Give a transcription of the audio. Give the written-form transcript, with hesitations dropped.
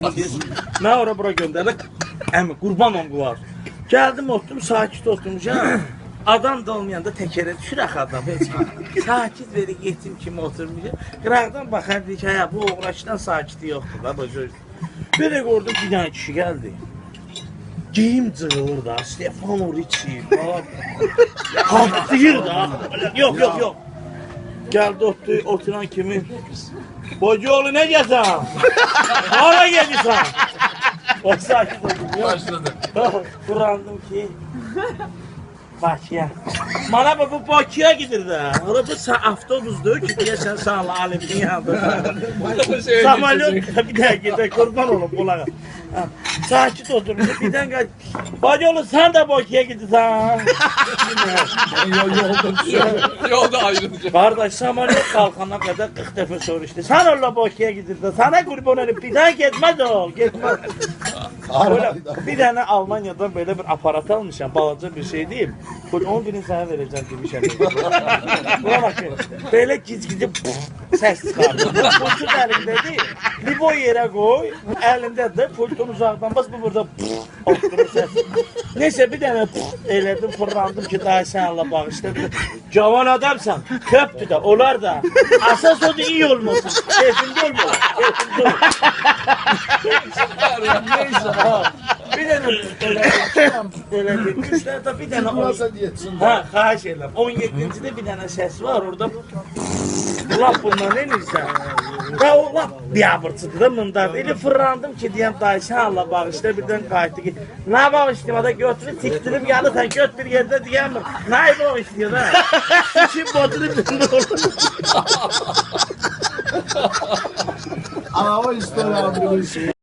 Mən ora bura göndərdik. Əmi, qurban oldular. Gəldim, oturdum, sakit oturmuşam. Adam da olmayanda təkərə düşür axı adam. Sakit verib yetim kimi oturmuşam. Qıraqdan baxar deyir ki, hə, bu uğraşdan sakiti yoxdur da, bu söz. Belə gördüm, bir dənə kişi gəldi. Geyim cığılır da, Stefano Ricci falan. Patlayır da. Yok. Gəldi, oturan kimi. Bocuoğlu ne gəsən? Hara gedirsən? O sakit oldum. Başladı. Kurandım ki. Bakıya. Bana bu Bakıya gidir de. Ola bu avtobusdur ki deyəsən sağla Alim'in yanında. Samalyot bir daha gider kurban olun bulağa. Sakit oturmuş birden kaç. Bocuoğlu sen de Bakıya gidirsən. Yolda ayrılacak. Kardeş samalyot kalkana kadar 40 defa soruştu. Sen orada Bakıya gidirdin. Sana kurban olayım. Bir daha gitmez o. Gitmez. Böyle, bir tane Almanya'dan böyle bir aparat almışım. Balaca bir şey değil. Onu birini sana vereceğim demişim. Buna bakın. Böyle gizgidi ses çıkardı. Pultun elinde değil. Libo yere koy. Elinde de pultun uzaktan bas bu burada oturur ses. Neyse bir tane eyledim fırlandım ki daha sen Allah bağışladı. Cavan adamsan köptü de olar da. Asas o da iyi olmasın. Keyfinde olmasın. Neyse. Bir tane öyle demişler de bir tane ha kaç şeyler 17'de bir tane ses var orada laf bundan ne neyse da o laf biyabırtıdı da mındar eli fırlandım ki diyem dayısı Allah bağışla birden kayıttı ki ne bağışlayayım da götürüp tiktirip yanı sen göt bir yerde diyemem ne bağışlıyor da şimdi batırıp Ama o işte